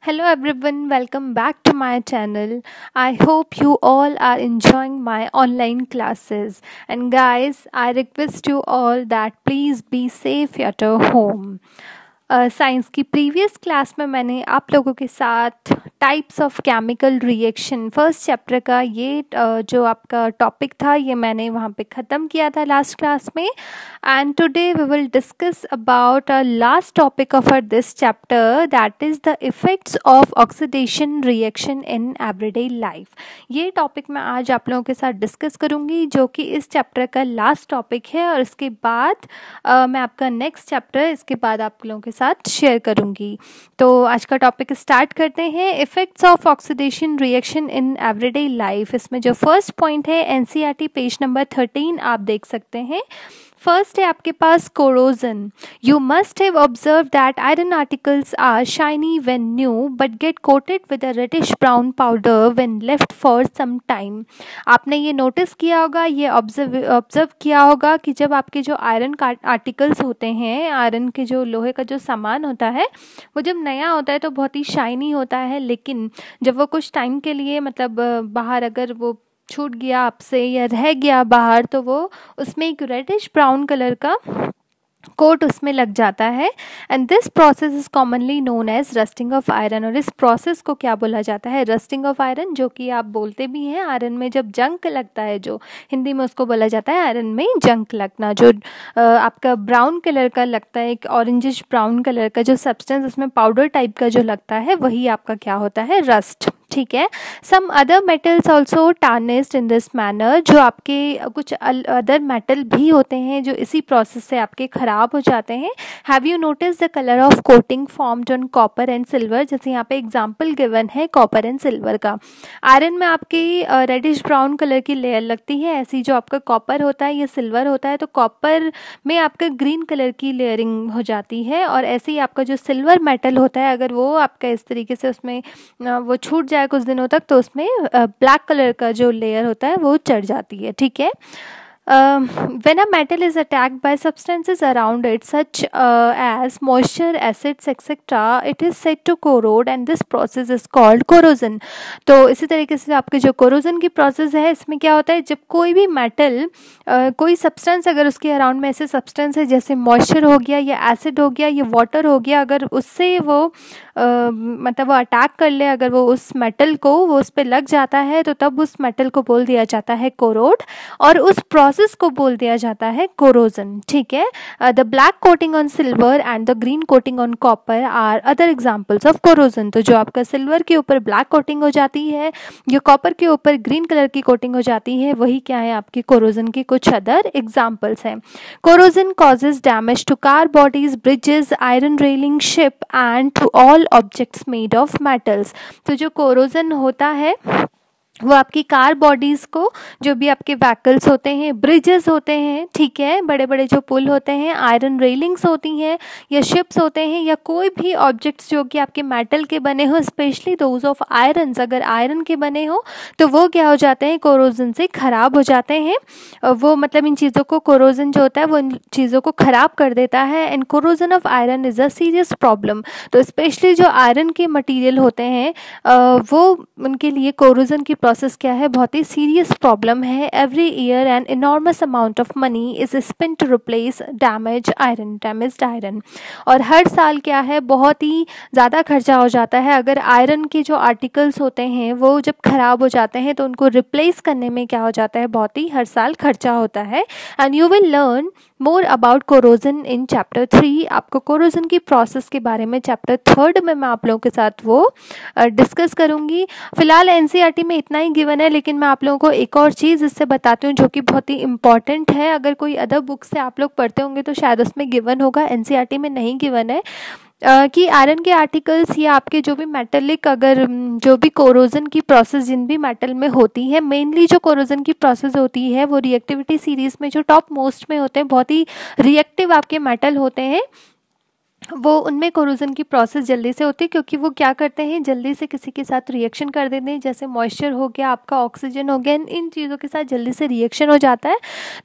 Hello everyone, welcome back to my channel. I hope you all are enjoying my online classes. And guys, I request you all that please be safe at your home. Science की previous class में मैंने आप लोगों के साथ types of chemical reaction first chapter का ये जो आपका टॉपिक था ये मैंने वहाँ पे ख़त्म किया था लास्ट क्लास में. And today we will discuss about last topic of this chapter, that is the effects of oxidation reaction in everyday life. ये टॉपिक मैं आज आप लोगों के साथ डिस्कस करूँगी जो कि इस चैप्टर का लास्ट टॉपिक है. और इसके बाद मैं आपका नेक्स्ट चैप्टर इसके बाद आप लोगों के साथ शेयर करूंगी. तो आज का टॉपिक स्टार्ट करते हैं. Effects of oxidation reaction in everyday life. इसमें जो फर्स्ट पॉइंट है एनसीईआरटी पेज नंबर 13 आप देख सकते हैं. फर्स्ट है आपके पास corrosion. You must have observe that iron articles are shiny when new but get coated with a reddish brown powder when left for some time. आपने ये नोटिस किया होगा, ये ऑब्जर्व किया होगा कि जब आपके जो आयरन आर्टिकल्स होते हैं, आयरन के जो लोहे का जो सामान होता है वो जब नया होता है तो बहुत ही शाइनी होता है, लेकिन जब वो कुछ टाइम के लिए मतलब बाहर अगर वो छूट गया आपसे या रह गया बाहर तो वो उसमें एक रेडिश ब्राउन कलर का कोट उसमें लग जाता है. And this process is commonly known as rusting of iron. और इस प्रोसेस को क्या बोला जाता है? रस्टिंग ऑफ आयरन, जो कि आप बोलते भी हैं आयरन में जब जंक लगता है, जो हिंदी में उसको बोला जाता है आयरन में जंक लगना. जो आपका ब्राउन कलर का लगता है, एक ऑरेंजिश ब्राउन कलर का जो सब्सटेंस उसमें पाउडर टाइप का जो लगता है वही आपका क्या होता है? रस्ट. ठीक है. Some other metals also tarnished in this manner. जो आपके कुछ अदर मेटल भी होते हैं जो इसी प्रोसेस से आपके ख़राब हो जाते हैं. Have you notice the colour of coating formed on copper and silver? जैसे यहाँ पे एग्जांपल गिवन है कॉपर एंड सिल्वर का. आयरन में आपकी रेडिश ब्राउन कलर की लेयर लगती है, ऐसी जो आपका कॉपर होता है या सिल्वर होता है तो कॉपर में आपका ग्रीन कलर की लेयरिंग हो जाती है. और ऐसे ही आपका जो सिल्वर मेटल होता है अगर वो आपका इस तरीके से उसमें वो छूट जाए कुछ दिनों तक तो उसमें ब्लैक कलर का जो लेयर होता है वो चढ़ जाती है. ठीक है. When a metal is attacked by substances around it such as moisture, acids etc., it is said to corrode and this process is called corrosion. तो इसी तरीके से आपके जो corrosion की प्रोसेस है इसमें क्या होता है, जब कोई भी मेटल कोई सब्सटेंस अगर उसके अराउंड में ऐसे सब्सटेंस है जैसे मॉइस्चर हो गया या एसिड हो गया या वाटर हो गया, अगर उससे वो मतलब वो अटैक कर ले, अगर वो उस मेटल को वो उस पर लग जाता है तो तब उस मेटल को बोल दिया जाता है कोरोड और उस प्रोसेस को बोल दिया जाता है कोरोजन. ठीक है. The black coating on silver and the green coating on copper are other examples of corrosion. तो जो आपका सिल्वर के ऊपर ब्लैक कोटिंग हो जाती है या कॉपर के ऊपर ग्रीन कलर की कोटिंग हो जाती है वही क्या है आपकी कोरोजन की कुछ अदर एग्जांपल्स हैं. Corrosion causes damage to car bodies, bridges, iron railing, ship and to all objects made of metals. तो जो कोरोजन होता है वो आपकी कार बॉडीज़ को, जो भी आपके व्हीकल्स होते हैं, ब्रिजेस होते हैं, ठीक है, बड़े बड़े जो पुल होते हैं, आयरन रेलिंग्स होती हैं या शिप्स होते हैं या कोई भी ऑब्जेक्ट्स जो कि आपके मेटल के बने हो, स्पेशली दोज ऑफ आयरन्स, अगर आयरन के बने हो तो वो क्या हो जाते हैं? कोरोजन से ख़राब हो जाते हैं. वो मतलब इन चीज़ों को कोरोजन जो होता है वो इन चीज़ों को ख़राब कर देता है. And corrosion of iron is a serious problem. तो स्पेशली जो आयरन के मटीरियल होते हैं वो उनके लिए कोरोजन की प्रोसेस क्या है? बहुत ही सीरियस प्रॉब्लम है. Every year an enormous amount of money is spent to replace damaged iron. और हर साल क्या है, बहुत ही ज़्यादा खर्चा हो जाता है. अगर आयरन के जो आर्टिकल्स होते हैं वो जब ख़राब हो जाते हैं तो उनको रिप्लेस करने में क्या हो जाता है? बहुत ही हर साल खर्चा होता है. And you will learn more about corrosion in chapter 3. आपको कोरोजन की प्रोसेस के बारे में चैप्टर 3 में मैं आप लोगों के साथ वो डिस्कस करूँगी. फिलहाल एनसीईआरटी में इतना ही गिवन है, लेकिन मैं आप लोगों को एक और चीज़ इससे बताती हूँ जो कि बहुत ही इंपॉर्टेंट है. अगर कोई अदर बुक से आप लोग पढ़ते होंगे तो शायद उसमें गिवन होगा, एनसीईआरटी में नहीं गिवन है. कि आयरन के आर्टिकल्स या आपके जो भी मेटलिक, अगर जो भी कोरोजन की प्रोसेस जिन भी मेटल में होती है, मेनली जो कोरोजन की प्रोसेस होती है वो रिएक्टिविटी सीरीज़ में जो टॉप मोस्ट में होते हैं, बहुत ही रिएक्टिव आपके मेटल होते हैं वो उनमें कोरोजन की प्रोसेस जल्दी से होती है, क्योंकि वो क्या करते हैं, जल्दी से किसी के साथ रिएक्शन कर देते हैं, जैसे मॉइस्चर हो गया, आपका ऑक्सीजन हो गया, इन चीज़ों के साथ जल्दी से रिएक्शन हो जाता है।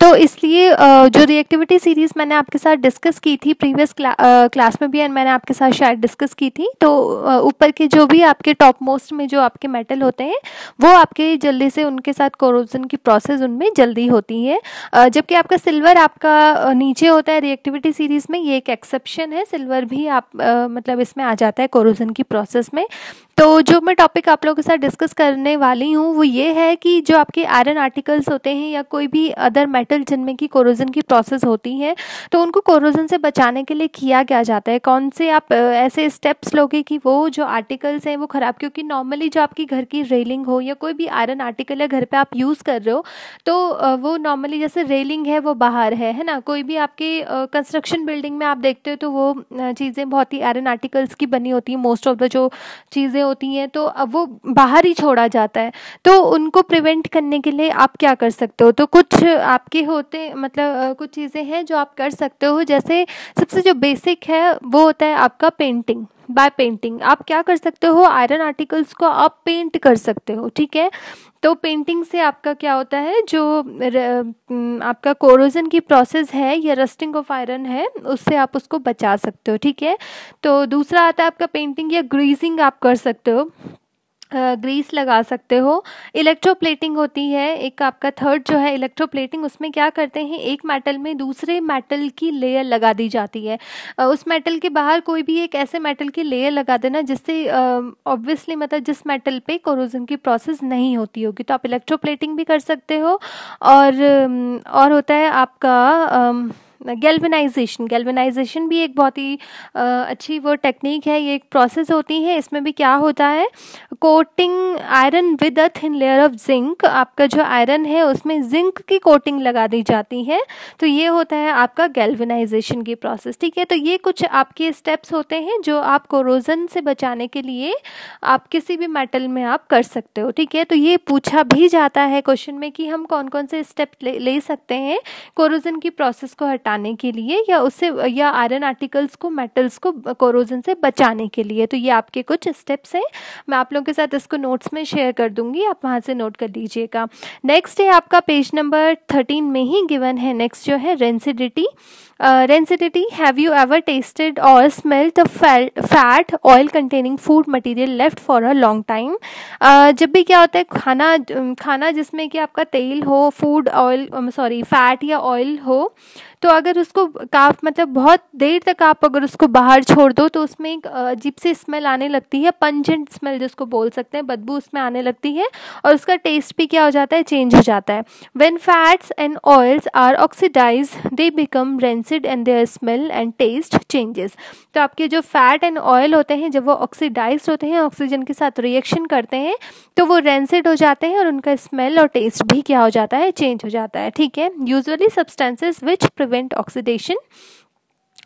तो इसलिए जो रिएक्टिविटी सीरीज़ मैंने आपके साथ डिस्कस की थी प्रीवियस क्लास में भी, एंड मैंने आपके साथ शायद डिस्कस की थी, तो ऊपर के जो भी आपके टॉप मोस्ट में जो आपके मेटल होते हैं वो आपके जल्दी से उनके साथ कोरोजन की प्रोसेस उनमें जल्दी होती है। जबकि आपका सिल्वर आपका नीचे होता है रिएक्टिविटी सीरीज़ में, ये एक एक्सेप्शन है, सिल्वर भी आप मतलब इसमें आ जाता है कोरोजन की प्रोसेस में। तो जो मैं टॉपिक आप लोगों के साथ डिस्कस करने वाली हूँ वो ये है कि जो आपके आयरन आर्टिकल्स होते हैं या कोई भी अदर मेटल जिनमें की कोरोजन की प्रोसेस होती है, तो उनको कोरोजन से बचाने के लिए किया क्या जाता है, कौन से आप ऐसे स्टेप्स लोगे कि वो जो आर्टिकल्स हैं वो ख़राब, क्योंकि नॉर्मली जो आपकी घर की रेलिंग हो या कोई भी आयरन आर्टिकल या घर पे आप यूज़ कर रहे हो, तो वो नॉर्मली जैसे रेलिंग है वो बाहर है ना, कोई भी आपके कंस्ट्रक्शन बिल्डिंग में आप देखते हो तो वो चीज़ें बहुत ही आयरन आर्टिकल्स की बनी होती हैं, मोस्ट ऑफ द जो चीज़ें होती हैं, तो अब वो बाहर ही छोड़ा जाता है। तो उनको प्रिवेंट करने के लिए आप क्या कर सकते हो, तो कुछ आपके होते मतलब कुछ चीज़ें हैं जो आप कर सकते हो। जैसे सबसे जो बेसिक है वो होता है आपका पेंटिंग। बाय पेंटिंग आप क्या कर सकते हो, आयरन आर्टिकल्स को आप पेंट कर सकते हो, ठीक है। तो पेंटिंग से आपका क्या होता है, जो आपका कोरोजन की प्रोसेस है या रस्टिंग ऑफ आयरन है उससे आप उसको बचा सकते हो, ठीक है। तो दूसरा आता है आपका पेंटिंग या ग्रीसिंग आप कर सकते हो, ग्रीस लगा सकते हो। इलेक्ट्रोप्लेटिंग होती है एक आपका थर्ड जो है इलेक्ट्रोप्लेटिंग, उसमें क्या करते हैं, एक मेटल में दूसरे मेटल की लेयर लगा दी जाती है। उस मेटल के बाहर कोई भी एक ऐसे मेटल की लेयर लगा देना जिससे ऑब्वियसली मतलब जिस मेटल पे कोरोजन की प्रोसेस नहीं होती होगी, तो आप इलेक्ट्रोप्लेटिंग भी कर सकते हो। और होता है आपका गैल्वेनाइजेशन। गैल्वेनाइजेशन भी एक बहुत ही अच्छी वो टेक्निक है, ये एक प्रोसेस होती है। इसमें भी क्या होता है, coating iron with a thin layer of zinc, आपका जो आयरन है उसमें जिंक की कोटिंग लगा दी जाती है, तो ये होता है आपका गैल्वेनाइजेशन की प्रोसेस, ठीक है। तो ये कुछ आपके स्टेप्स होते हैं जो आप कोरोजन से बचाने के लिए आप किसी भी मेटल में आप कर सकते हो, ठीक है। तो ये पूछा भी जाता है क्वेश्चन में कि हम कौन कौन से स्टेप ले सकते हैं कोरोजन की प्रोसेस को हटाने के लिए या उससे या आयरन आर्टिकल्स को मेटल्स को कोरोजन से बचाने के लिए। तो ये आपके कुछ स्टेप्स हैं, मैं आप लोगों के साथ इसको नोट्स में शेयर कर दूंगी, आप वहाँ से नोट कर लीजिएगा। नेक्स्ट है आपका पेज नंबर 13 में ही गिवन है, नेक्स्ट जो है rancidity. Rancidity, have you ever tasted or smelled the fat oil containing food material left for a long time. जब भी क्या होता है खाना जिसमें कि आपका तेल हो, फूड ऑयल सॉरी फैट या ऑयल हो, तो अगर उसको मतलब बहुत देर तक आप अगर उसको बाहर छोड़ दो तो उसमें एक अजीब सी स्मेल आने लगती है, पंजेंट स्मेल जिसको बोल सकते हैं, बदबू उसमें आने लगती है और उसका टेस्ट भी क्या हो जाता है, चेंज हो जाता है। When fats and oils are oxidise they become rancid and their smell and taste changes. तो आपके जो फैट एंड ऑयल होते हैं जब वो ऑक्सीडाइज होते हैं, ऑक्सीजन के साथ रिएक्शन करते हैं, तो वो रेंसिड हो जाते हैं और उनका स्मेल और टेस्ट भी क्या हो जाता है, चेंज हो जाता है, ठीक है। Usually substances which prevent oxidation,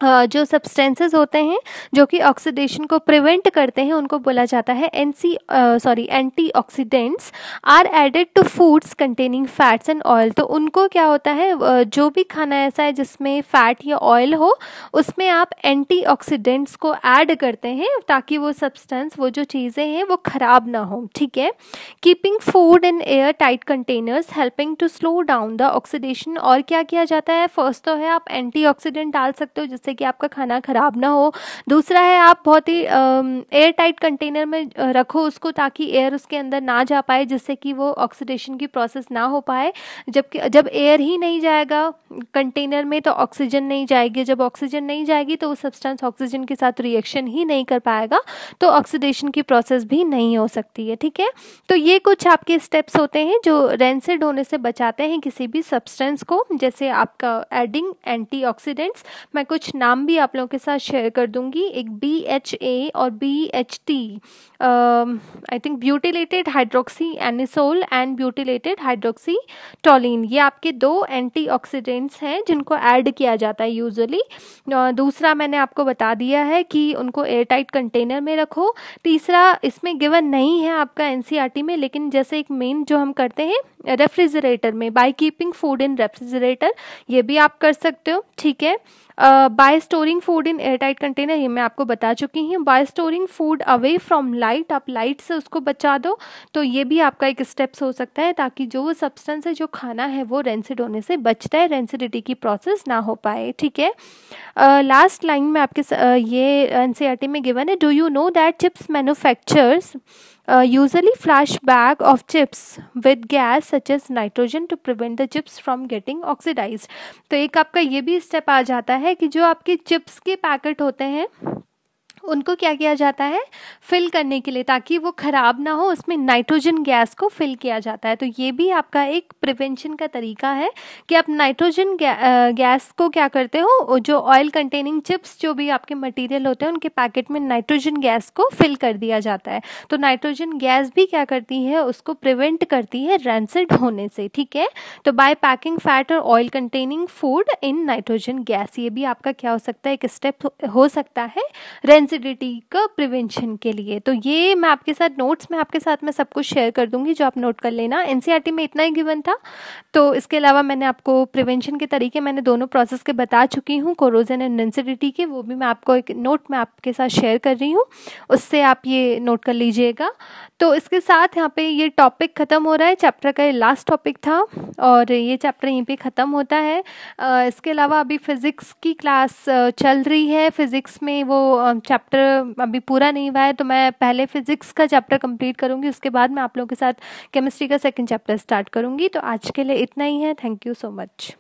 जो सब्सटेंसेस होते हैं जो कि ऑक्सीडेशन को प्रिवेंट करते हैं उनको बोला जाता है antioxidants, are added to foods containing fats and oil. तो उनको क्या होता है, जो भी खाना ऐसा है जिसमें फैट या ऑयल हो उसमें आप एंटीऑक्सीडेंट्स को ऐड करते हैं ताकि वो सब्सटेंस, वो जो चीज़ें हैं वो ख़राब ना हो, ठीक है। Keeping food in airtight containers helping to slow down the oxidation. और क्या किया जाता है, फर्स्ट तो है आप एंटीऑक्सीडेंट डाल सकते हो जिससे कि आपका खाना खराब ना हो। दूसरा है आप बहुत ही एयर टाइट कंटेनर में रखो उसको ताकि एयर उसके अंदर ना जा पाए, जिससे कि वो ऑक्सीडेशन की प्रोसेस ना हो पाए। जब एयर ही नहीं जाएगा कंटेनर में तो ऑक्सीजन नहीं जाएगी, जब ऑक्सीजन नहीं जाएगी तो वो सब्सटेंस ऑक्सीजन के साथ रिएक्शन ही नहीं कर पाएगा, तो ऑक्सीडेशन की प्रोसेस भी नहीं हो सकती है, ठीक है। तो ये कुछ आपके स्टेप्स होते हैं जो रेंसिड होने से बचाते हैं किसी भी सब्सटेंस को, जैसे आपका एडिंग एंटीऑक्सीडेंट्स। मैं कुछ नाम भी आप लोगों के साथ शेयर कर दूंगी, एक BHA और BHT, I think butylated hydroxy anisole and butylated hydroxy toluene, ये आपके दो एंटीऑक्सीडेंट्स हैं जिनको ऐड किया जाता है यूजुअली। दूसरा मैंने आपको बता दिया है कि उनको एयरटाइट कंटेनर में रखो। तीसरा इसमें गिवन नहीं है आपका NCERT में, लेकिन जैसे एक मेन जो हम करते हैं रेफ्रिजरेटर में, by keeping food in refrigerator, ये भी आप कर सकते हो, ठीक है। Bye storing food in airtight container, ये मैं आपको बता चुकी हूँ। Bye storing food away from light, आप लाइट से उसको बचा दो, तो ये भी आपका एक स्टेप्स हो सकता है, ताकि जो वो सब्सटेंस है, जो खाना है, वो रेंसिड होने से बचता है, रेंसिडिटी की प्रोसेस ना हो पाए, ठीक है। लास्ट लाइन में आपके ये एनसीईआरटी में गिवन है, do you know that chips manufacturers usually flash bag of chips with gas such as nitrogen to prevent the chips from getting oxidized। तो एक आपका ये भी स्टेप आ जाता है कि जो आपके चिप्स के पैकेट होते हैं उनको क्या किया जाता है, फिल करने के लिए, ताकि वो ख़राब ना हो, उसमें नाइट्रोजन गैस को फिल किया जाता है। तो ये भी आपका एक प्रिवेंशन का तरीका है कि आप नाइट्रोजन गैस को क्या करते हो, जो ऑयल कंटेनिंग चिप्स जो भी आपके मटेरियल होते हैं उनके पैकेट में नाइट्रोजन गैस को फिल कर दिया जाता है। तो नाइट्रोजन गैस भी क्या करती है, उसको प्रिवेंट करती है रैंसिड होने से, ठीक है। तो बाय पैकिंग फैट और oil containing food in nitrogen gas, ये भी आपका क्या हो सकता है, एक स्टेप हो सकता है रेंसिडिटी का प्रिवेंशन के लिए। तो ये मैं आपके साथ नोट्स में आपके साथ मैं सब कुछ शेयर कर दूंगी, जो आप नोट कर लेना। एनसीईआरटी में इतना ही गिवन था, तो इसके अलावा मैंने आपको प्रिवेंशन के तरीके मैंने दोनों प्रोसेस के बता चुकी हूँ, कोरोजन एंड रेंसिडिटी के, वो भी मैं आपको एक नोट में आपके साथ शेयर कर रही हूँ, उससे आप ये नोट कर लीजिएगा। तो इसके साथ यहाँ पे ये टॉपिक ख़त्म हो रहा है, चैप्टर का ये लास्ट टॉपिक था और ये चैप्टर यहीं पे ख़त्म होता है। इसके अलावा अभी फ़िज़िक्स की क्लास चल रही है, फ़िज़िक्स में वो चैप्टर अभी पूरा नहीं हुआ है, तो मैं पहले फ़िज़िक्स का चैप्टर कंप्लीट करूँगी, उसके बाद मैं आप लोगों के साथ केमिस्ट्री का सेकंड चैप्टर स्टार्ट करूँगी। तो आज के लिए इतना ही है, थैंक यू सो मच।